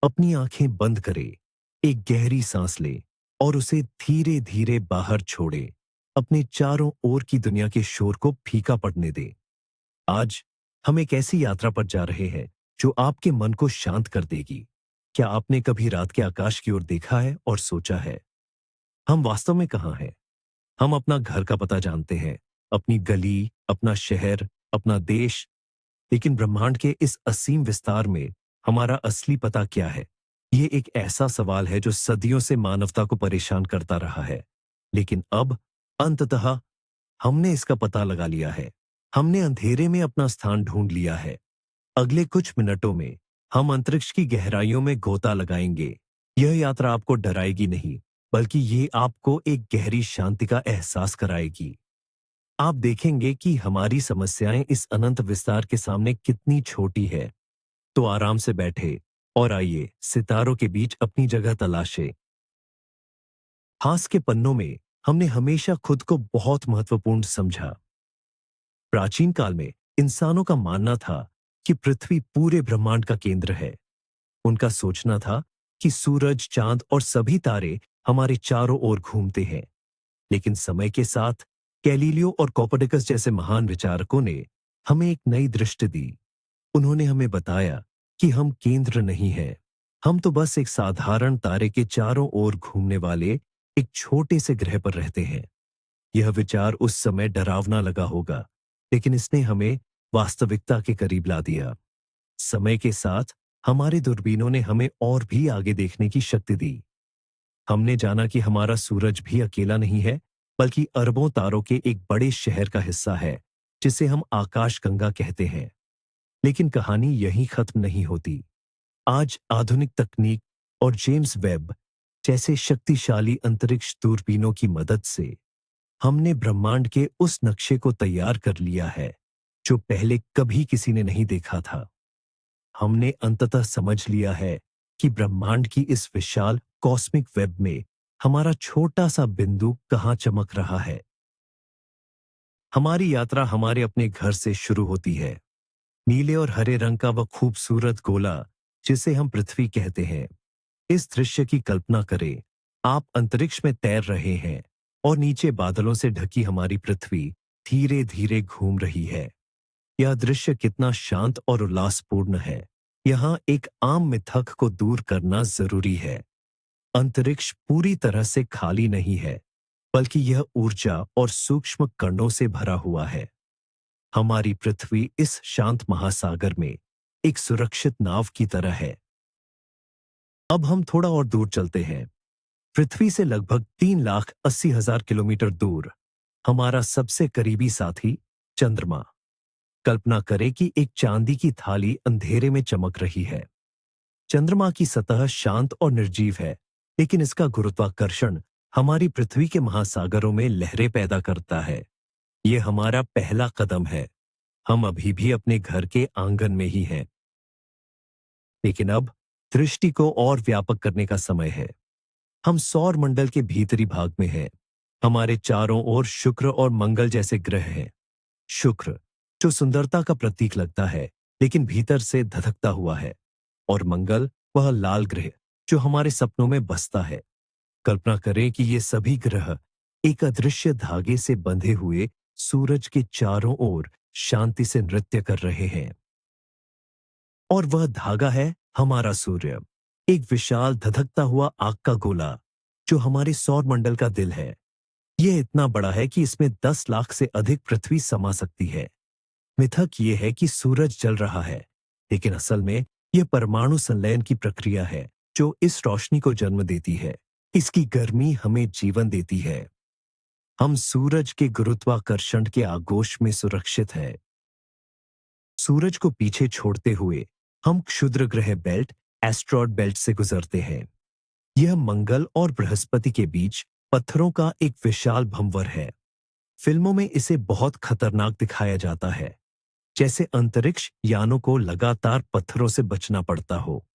अपनी आंखें बंद करें, एक गहरी सांस लें और उसे धीरे धीरे बाहर छोड़ें। अपने चारों ओर की दुनिया के शोर को फीका पड़ने दें। आज हम एक ऐसी यात्रा पर जा रहे हैं जो आपके मन को शांत कर देगी। क्या आपने कभी रात के आकाश की ओर देखा है और सोचा है, हम वास्तव में कहाँ हैं? हम अपना घर का पता जानते हैं, अपनी गली, अपना शहर, अपना देश, लेकिन ब्रह्मांड के इस असीम विस्तार में हमारा असली पता क्या है? ये एक ऐसा सवाल है जो सदियों से मानवता को परेशान करता रहा है। लेकिन अब अंततः हमने इसका पता लगा लिया है। हमने अंधेरे में अपना स्थान ढूंढ लिया है। अगले कुछ मिनटों में हम अंतरिक्ष की गहराइयों में गोता लगाएंगे। यह यात्रा आपको डराएगी नहीं, बल्कि ये आपको एक गहरी शांति का एहसास कराएगी। आप देखेंगे कि हमारी समस्याएं इस अनंत विस्तार के सामने कितनी छोटी है। तो आराम से बैठे और आइए सितारों के बीच अपनी जगह तलाशें। इतिहास के पन्नों में हमने हमेशा खुद को बहुत महत्वपूर्ण समझा। प्राचीन काल में इंसानों का मानना था कि पृथ्वी पूरे ब्रह्मांड का केंद्र है। उनका सोचना था कि सूरज, चांद और सभी तारे हमारे चारों ओर घूमते हैं। लेकिन समय के साथ गैलीलियो और कोपरनिकस जैसे महान विचारकों ने हमें एक नई दृष्टि दी। उन्होंने हमें बताया कि हम केंद्र नहीं हैं। हम तो बस एक साधारण तारे के चारों ओर घूमने वाले एक छोटे से ग्रह पर रहते हैं। यह विचार उस समय डरावना लगा होगा, लेकिन इसने हमें वास्तविकता के करीब ला दिया। समय के साथ हमारे दूरबीनों ने हमें और भी आगे देखने की शक्ति दी। हमने जाना कि हमारा सूरज भी अकेला नहीं है, बल्कि अरबों तारों के एक बड़े शहर का हिस्सा है, जिसे हम आकाशगंगा कहते हैं। लेकिन कहानी यहीं खत्म नहीं होती। आज आधुनिक तकनीक और जेम्स वेब जैसे शक्तिशाली अंतरिक्ष दूरबीनों की मदद से हमने ब्रह्मांड के उस नक्शे को तैयार कर लिया है जो पहले कभी किसी ने नहीं देखा था। हमने अंततः समझ लिया है कि ब्रह्मांड की इस विशाल कॉस्मिक वेब में हमारा छोटा सा बिंदु कहाँ चमक रहा है। हमारी यात्रा हमारे अपने घर से शुरू होती है। नीले और हरे रंग का वह खूबसूरत गोला जिसे हम पृथ्वी कहते हैं। इस दृश्य की कल्पना करें, आप अंतरिक्ष में तैर रहे हैं और नीचे बादलों से ढकी हमारी पृथ्वी धीरे धीरे घूम रही है। यह दृश्य कितना शांत और उल्लासपूर्ण है। यहाँ एक आम मिथक को दूर करना जरूरी है। अंतरिक्ष पूरी तरह से खाली नहीं है, बल्कि यह ऊर्जा और सूक्ष्म कणों से भरा हुआ है। हमारी पृथ्वी इस शांत महासागर में एक सुरक्षित नाव की तरह है। अब हम थोड़ा और दूर चलते हैं। पृथ्वी से लगभग 3,80,000 किलोमीटर दूर हमारा सबसे करीबी साथी चंद्रमा। कल्पना करें कि एक चांदी की थाली अंधेरे में चमक रही है। चंद्रमा की सतह शांत और निर्जीव है, लेकिन इसका गुरुत्वाकर्षण हमारी पृथ्वी के महासागरों में लहरें पैदा करता है। यह हमारा पहला कदम है। हम अभी भी अपने घर के आंगन में ही हैं। लेकिन अब दृष्टि को और व्यापक करने का समय है। हम सौर मंडल के भीतरी भाग में हैं। हमारे चारों ओर शुक्र और मंगल जैसे ग्रह हैं। शुक्र जो सुंदरता का प्रतीक लगता है, लेकिन भीतर से धधकता हुआ है, और मंगल वह लाल ग्रह जो हमारे सपनों में बसता है। कल्पना करें कि ये सभी ग्रह एक अदृश्य धागे से बंधे हुए सूरज के चारों ओर शांति से नृत्य कर रहे हैं। और वह धागा है हमारा सूर्य, एक विशाल धधकता हुआ आग का गोला जो हमारे सौर मंडल का दिल है। यह इतना बड़ा है कि इसमें 10 लाख से अधिक पृथ्वी समा सकती है। मिथक यह है कि सूरज जल रहा है, लेकिन असल में यह परमाणु संलयन की प्रक्रिया है जो इस रोशनी को जन्म देती है। इसकी गर्मी हमें जीवन देती है। हम सूरज के गुरुत्वाकर्षण के आगोश में सुरक्षित हैं। सूरज को पीछे छोड़ते हुए हम क्षुद्र ग्रह बेल्ट, एस्ट्रॉयड बेल्ट से गुजरते हैं। यह मंगल और बृहस्पति के बीच पत्थरों का एक विशाल भंवर है। फिल्मों में इसे बहुत खतरनाक दिखाया जाता है, जैसे अंतरिक्ष यानों को लगातार पत्थरों से बचना पड़ता हो।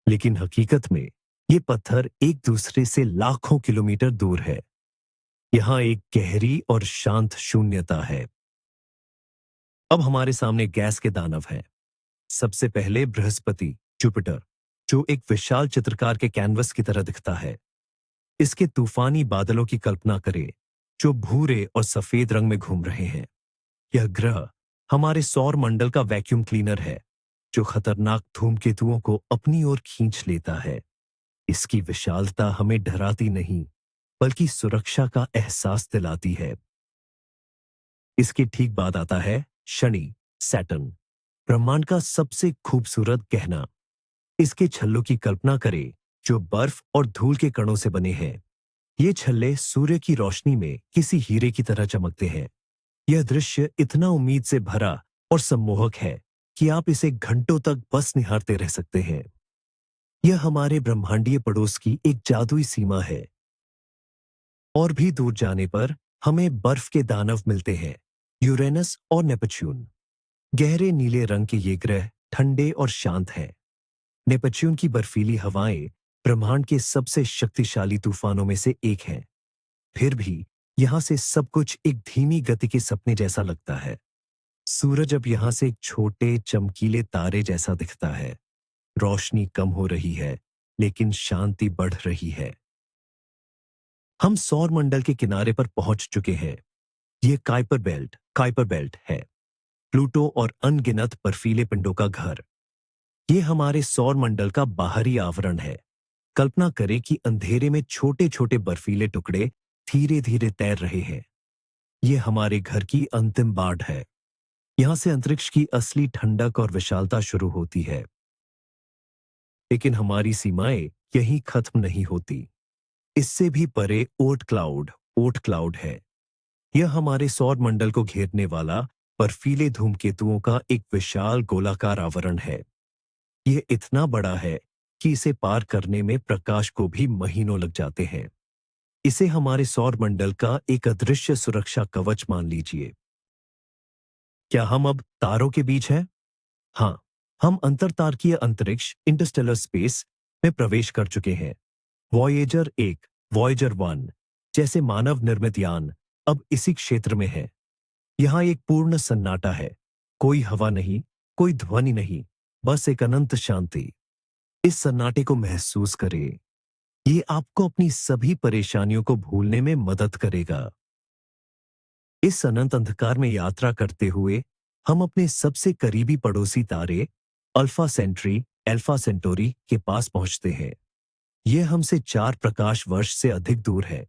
लेकिन हकीकत में ये पत्थर एक दूसरे से लाखों किलोमीटर दूर है। यहाँ एक गहरी और शांत शून्यता है। अब हमारे सामने गैस के दानव हैं। सबसे पहले बृहस्पति, जुपिटर, जो एक विशाल चित्रकार के कैनवस की तरह दिखता है। इसके तूफानी बादलों की कल्पना करें, जो भूरे और सफेद रंग में घूम रहे हैं। यह ग्रह हमारे सौर मंडल का वैक्यूम क्लीनर है, जो खतरनाक धूमकेतुओं को अपनी ओर खींच लेता है। इसकी विशालता हमें डराती नहीं, बल्कि सुरक्षा का एहसास दिलाती है। इसके ठीक बाद आता है शनि, सैटर्न, ब्रह्मांड का सबसे खूबसूरत गहना। इसके छल्लों की कल्पना करें, जो बर्फ और धूल के कणों से बने हैं। ये छल्ले सूर्य की रोशनी में किसी हीरे की तरह चमकते हैं। यह दृश्य इतना उम्मीद से भरा और सम्मोहक है कि आप इसे घंटों तक बस निहारते रह सकते हैं। यह हमारे ब्रह्मांडीय पड़ोस की एक जादुई सीमा है। और भी दूर जाने पर हमें बर्फ के दानव मिलते हैं, यूरेनस और नेपच्यून। गहरे नीले रंग के ये ग्रह ठंडे और शांत हैं। नेपच्यून की बर्फीली हवाएं ब्रह्मांड के सबसे शक्तिशाली तूफानों में से एक हैं। फिर भी यहां से सब कुछ एक धीमी गति के सपने जैसा लगता है। सूरज अब यहां से एक छोटे चमकीले तारे जैसा दिखता है। रोशनी कम हो रही है, लेकिन शांति बढ़ रही है। हम सौर मंडल के किनारे पर पहुंच चुके हैं। यह काइपर बेल्ट है, प्लूटो और अनगिनत बर्फीले पिंडों का घर। यह हमारे सौर मंडल का बाहरी आवरण है। कल्पना करें कि अंधेरे में छोटे छोटे बर्फीले टुकड़े धीरे धीरे तैर रहे हैं। यह हमारे घर की अंतिम बाड़ है। यहां से अंतरिक्ष की असली ठंडक और विशालता शुरू होती है। लेकिन हमारी सीमाएं यहीं खत्म नहीं होती। इससे भी परे ओट क्लाउड है। यह हमारे सौर मंडल को घेरने वाला बर्फीले धूमकेतुओं का एक विशाल गोलाकार आवरण है। यह इतना बड़ा है कि इसे पार करने में प्रकाश को भी महीनों लग जाते हैं। इसे हमारे सौर मंडल का एक अदृश्य सुरक्षा कवच मान लीजिए। क्या हम अब तारों के बीच हैं? हाँ, हम अंतरतारकीय अंतरिक्ष इंटरस्टेलर स्पेस में प्रवेश कर चुके हैं। वॉयेजर 1, वॉयेजर 1 जैसे मानव निर्मित यान अब इसी क्षेत्र में है। यहाँ एक पूर्ण सन्नाटा है। कोई हवा नहीं, कोई ध्वनि नहीं, बस एक अनंत शांति। इस सन्नाटे को महसूस करें। ये आपको अपनी सभी परेशानियों को भूलने में मदद करेगा। इस अनंत अंधकार में यात्रा करते हुए हम अपने सबसे करीबी पड़ोसी तारे अल्फा सेंटोरी के पास पहुंचते हैं। यह हमसे 4 प्रकाश वर्ष से अधिक दूर है।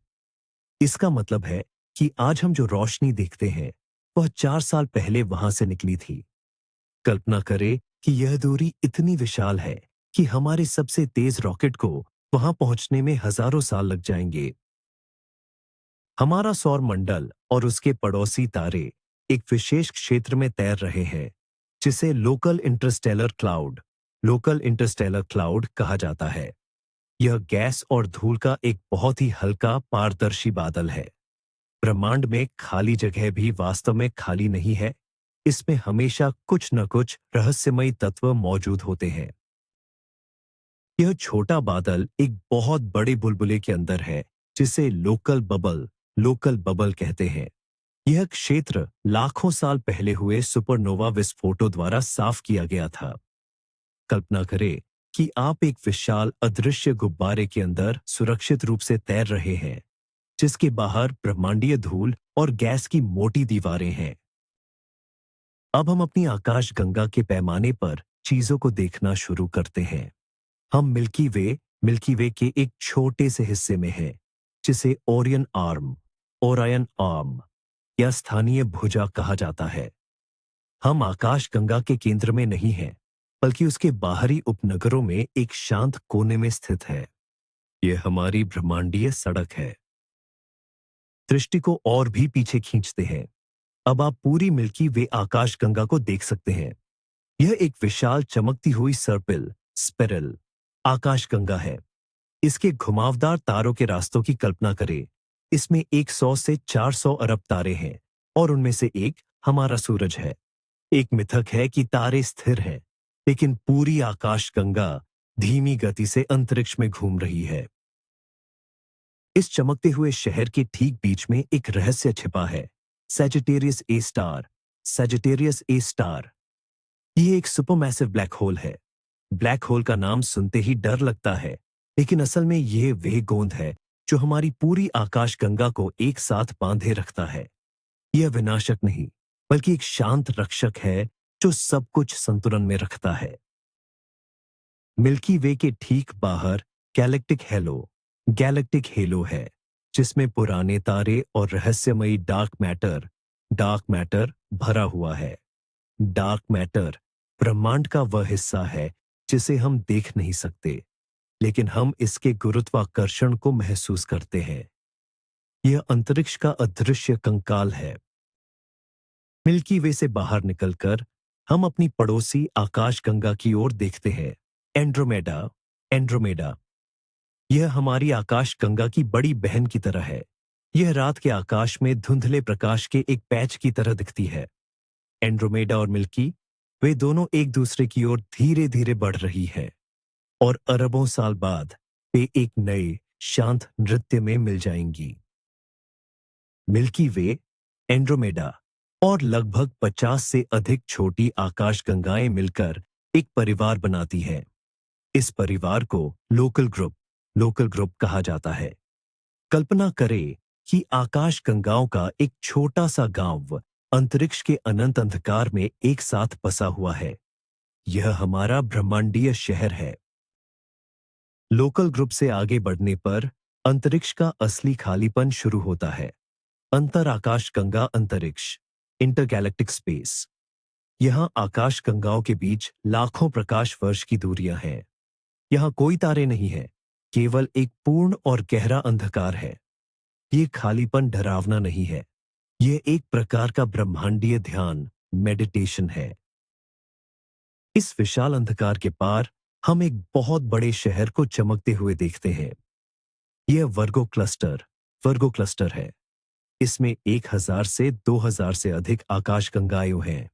इसका मतलब है कि आज हम जो रोशनी देखते हैं, वह 4 साल पहले वहां से निकली थी। कल्पना करें कि यह दूरी इतनी विशाल है कि हमारे सबसे तेज रॉकेट को वहां पहुंचने में हजारों साल लग जाएंगे। हमारा सौर मंडल और उसके पड़ोसी तारे एक विशेष क्षेत्र में तैर रहे हैं, जिसे लोकल इंटरस्टेलर क्लाउड कहा जाता है। यह गैस और धूल का एक बहुत ही हल्का पारदर्शी बादल है। ब्रह्मांड में खाली जगह भी वास्तव में खाली नहीं है। इसमें हमेशा कुछ न कुछ रहस्यमयी तत्व मौजूद होते हैं। यह छोटा बादल एक बहुत बड़े बुलबुले के अंदर है, जिसे लोकल बबल कहते हैं। यह क्षेत्र लाखों साल पहले हुए सुपरनोवा विस्फोटों द्वारा साफ किया गया था। कल्पना करें कि आप एक विशाल अदृश्य गुब्बारे के अंदर सुरक्षित रूप से तैर रहे हैं, जिसके बाहर ब्रह्मांडीय धूल और गैस की मोटी दीवारें हैं। अब हम अपनी आकाश गंगा के पैमाने पर चीजों को देखना शुरू करते हैं। हम मिल्की वे के एक छोटे से हिस्से में हैं, जिसे ओरायन आर्म या स्थानीय भुजा कहा जाता है। हम आकाश गंगा के केंद्र में नहीं हैं, बल्कि उसके बाहरी उपनगरों में एक शांत कोने में स्थित है। यह हमारी ब्रह्मांडीय सड़क है। दृष्टि को और भी पीछे खींचते हैं। अब आप पूरी मिल्की वे आकाश गंगा को देख सकते हैं। यह एक विशाल चमकती हुई स्पिरल आकाश गंगा है। इसके घुमावदार तारों के रास्तों की कल्पना करें। इसमें 100 से 400 अरब तारे हैं और उनमें से एक हमारा सूरज है। एक मिथक है कि तारे स्थिर हैं, लेकिन पूरी आकाश गंगा धीमी गति से अंतरिक्ष में घूम रही है। इस चमकते हुए शहर के ठीक बीच में एक रहस्य छिपा है, सैजिटेरियस ए स्टार। ये एक सुपरमैसिव ब्लैक होल है, ब्लैक होल का नाम सुनते ही डर लगता है, लेकिन असल में यह वह गोंद है जो हमारी पूरी आकाशगंगा को एक साथ बांधे रखता है। यह विनाशक नहीं, बल्कि एक शांत रक्षक है जो सब कुछ संतुलन में रखता है। मिल्की वे के ठीक बाहर गैलेक्टिक हेलो है, जिसमें पुराने तारे और रहस्यमयी डार्क मैटर भरा हुआ है। डार्क मैटर ब्रह्मांड का वह हिस्सा है जिसे हम देख नहीं सकते, लेकिन हम इसके गुरुत्वाकर्षण को महसूस करते हैं। यह अंतरिक्ष का अदृश्य कंकाल है। मिल्की वे से बाहर निकलकर हम अपनी पड़ोसी आकाशगंगा की ओर देखते हैं। एंड्रोमेडा एंड्रोमेडा यह हमारी आकाशगंगा की बड़ी बहन की तरह है। यह रात के आकाश में धुंधले प्रकाश के एक पैच की तरह दिखती है। एंड्रोमेडा और मिल्की वे दोनों एक दूसरे की ओर धीरे धीरे बढ़ रही है, और अरबों साल बाद वे एक नए शांत नृत्य में मिल जाएंगी। मिल्की वे, एंड्रोमेडा और लगभग 50 से अधिक छोटी आकाशगंगाएं मिलकर एक परिवार बनाती हैं। इस परिवार को लोकल ग्रुप कहा जाता है। कल्पना करें कि आकाशगंगाओं का एक छोटा सा गांव अंतरिक्ष के अनंत अंधकार में एक साथ बसा हुआ है। यह हमारा ब्रह्मांडीय शहर है। लोकल ग्रुप से आगे बढ़ने पर अंतरिक्ष का असली खालीपन शुरू होता है। अंतर आकाशगंगा अंतरिक्ष, इंटरगैलेक्टिक स्पेस। यहां आकाशगंगाओं के बीच लाखों प्रकाश वर्ष की दूरियां हैं। यहां कोई तारे नहीं है, केवल एक पूर्ण और गहरा अंधकार है। ये खालीपन डरावना नहीं है, यह एक प्रकार का ब्रह्मांडीय ध्यान, मेडिटेशन है। इस विशाल अंधकार के पार हम एक बहुत बड़े शहर को चमकते हुए देखते हैं। यह वर्गो क्लस्टर है। इसमें 1000 से 2000 से अधिक आकाशगंगाएं हैं।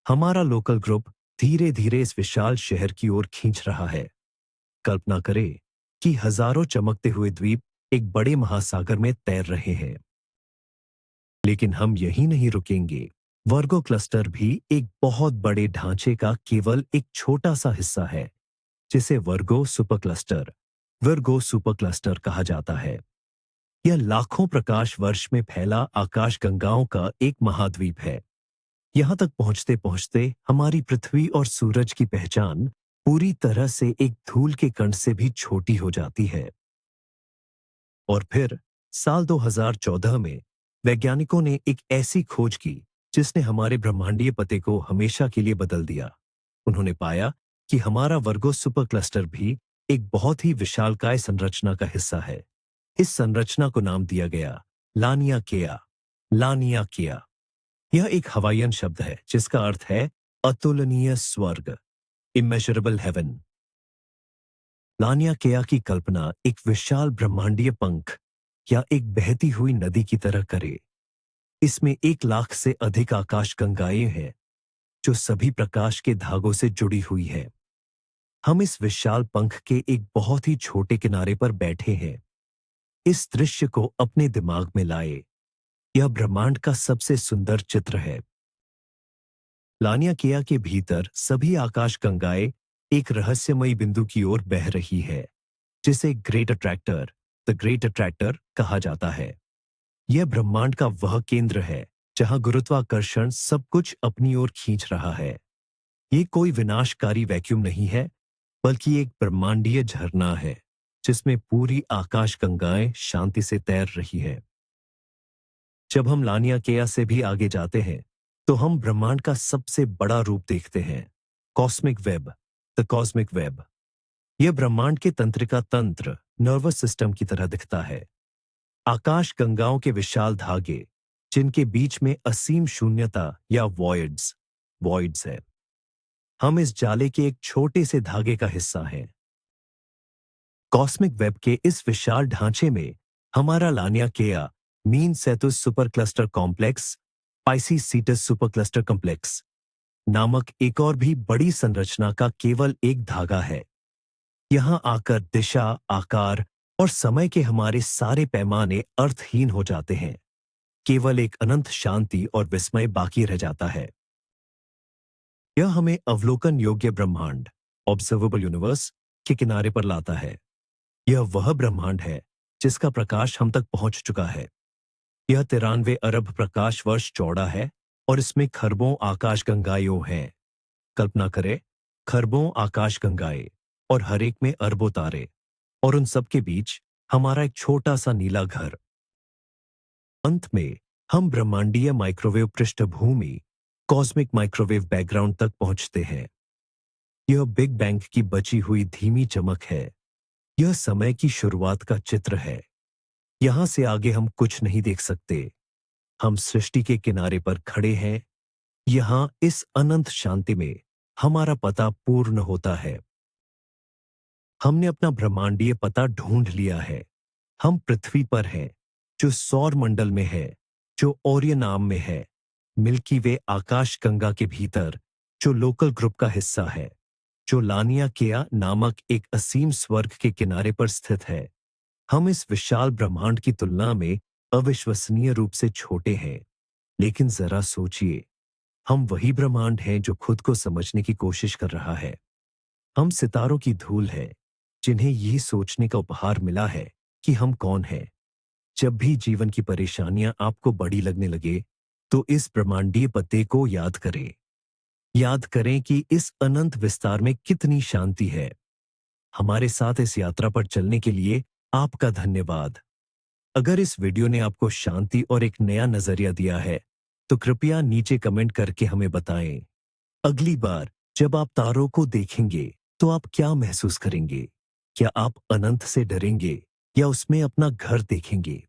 हमारा लोकल ग्रुप धीरे धीरे इस विशाल शहर की ओर खींच रहा है। कल्पना करें कि हजारों चमकते हुए द्वीप एक बड़े महासागर में तैर रहे हैं। लेकिन हम यहीं नहीं रुकेंगे। वर्गो क्लस्टर भी एक बहुत बड़े ढांचे का केवल एक छोटा सा हिस्सा है, जिसे वर्गो सुपर क्लस्टर कहा जाता है। यह लाखों प्रकाश वर्ष में फैला आकाशगंगाओं का एक महाद्वीप है। यहां तक पहुंचते पहुंचते हमारी पृथ्वी और सूरज की पहचान पूरी तरह से एक धूल के कण से भी छोटी हो जाती है। और फिर साल 2014 में वैज्ञानिकों ने एक ऐसी खोज की जिसने हमारे ब्रह्मांडीय पते को हमेशा के लिए बदल दिया। उन्होंने पाया कि हमारा वर्गो सुपर क्लस्टर भी एक बहुत ही विशालकाय संरचना का हिस्सा है। इस संरचना को नाम दिया गया लानिया केया। यह एक हवाईयन शब्द है जिसका अर्थ है अतुलनीय स्वर्ग, इमेजरेबल हेवन। लानिया केया की कल्पना एक विशाल ब्रह्मांडीय पंख या एक बहती हुई नदी की तरह करे। इसमें 1 लाख से अधिक आकाशगंगाएं हैं जो सभी प्रकाश के धागों से जुड़ी हुई है। हम इस विशाल पंख के एक बहुत ही छोटे किनारे पर बैठे हैं। इस दृश्य को अपने दिमाग में लाए। यह ब्रह्मांड का सबसे सुंदर चित्र है। लानिया केया के भीतर सभी आकाशगंगाएं एक रहस्यमयी बिंदु की ओर बह रही है, जिसे द ग्रेट अट्रैक्टर कहा जाता है। यह ब्रह्मांड का वह केंद्र है जहां गुरुत्वाकर्षण सब कुछ अपनी ओर खींच रहा है। ये कोई विनाशकारी वैक्यूम नहीं है, बल्कि एक ब्रह्मांडीय झरना है जिसमें पूरी आकाशगंगाएं शांति से तैर रही है। जब हम लानिया केया से भी आगे जाते हैं तो हम ब्रह्मांड का सबसे बड़ा रूप देखते हैं, द कॉस्मिक वेब। यह ब्रह्मांड के तंत्रिका तंत्र, नर्वस सिस्टम की तरह दिखता है। आकाशगंगाओं के विशाल धागे जिनके बीच में असीम शून्यता या वॉइड्स है। हम इस जाले के एक छोटे से धागे का हिस्सा हैं। कॉस्मिक वेब के इस विशाल ढांचे में हमारा लानिया केया मीन Cetus supercluster complex, Pisces Cetus supercluster complex नामक एक और भी बड़ी संरचना का केवल एक धागा है। यहां आकर दिशा, आकार और समय के हमारे सारे पैमाने अर्थहीन हो जाते हैं। केवल एक अनंत शांति और विस्मय बाकी रह जाता है। यह हमें अवलोकन योग्य ब्रह्मांड, ऑब्जर्वेबल यूनिवर्स के किनारे पर लाता है। यह वह ब्रह्मांड है जिसका प्रकाश हम तक पहुंच चुका है। यह 93 अरब प्रकाश वर्ष चौड़ा है और इसमें खरबों आकाशगंगाएं हैं। कल्पना करें, खरबों आकाशगंगाएं और हर एक में अरबों तारे, और उन सब के बीच हमारा एक छोटा सा नीला घर। अंत में हम ब्रह्मांडीय माइक्रोवेव पृष्ठभूमि, कॉस्मिक माइक्रोवेव बैकग्राउंड तक पहुंचते हैं। यह बिग बैंग की बची हुई धीमी चमक है। यह समय की शुरुआत का चित्र है। यहां से आगे हम कुछ नहीं देख सकते। हम सृष्टि के किनारे पर खड़े हैं। यहां इस अनंत शांति में हमारा पता पूर्ण होता है। हमने अपना ब्रह्मांडीय पता ढूंढ लिया है। हम पृथ्वी पर हैं, जो सौर मंडल में है, जो ओरियन आर्म में है, मिल्की वे आकाश गंगा के भीतर, जो लोकल ग्रुप का हिस्सा है, जो लानिया केया नामक एक असीम स्वर्ग के किनारे पर स्थित है। हम इस विशाल ब्रह्मांड की तुलना में अविश्वसनीय रूप से छोटे हैं। लेकिन जरा सोचिए, हम वही ब्रह्मांड हैं जो खुद को समझने की कोशिश कर रहा है। हम सितारों की धूल है, जिन्हें ये सोचने का उपहार मिला है कि हम कौन हैं। जब भी जीवन की परेशानियां आपको बड़ी लगने लगे, तो इस ब्रह्मांडीय पते को याद करें। याद करें कि इस अनंत विस्तार में कितनी शांति है। हमारे साथ इस यात्रा पर चलने के लिए आपका धन्यवाद। अगर इस वीडियो ने आपको शांति और एक नया नजरिया दिया है, तो कृपया नीचे कमेंट करके हमें बताएं। अगली बार जब आप तारों को देखेंगे, तो आप क्या महसूस करेंगे? क्या आप अनंत से डरेंगे या उसमें अपना घर देखेंगे?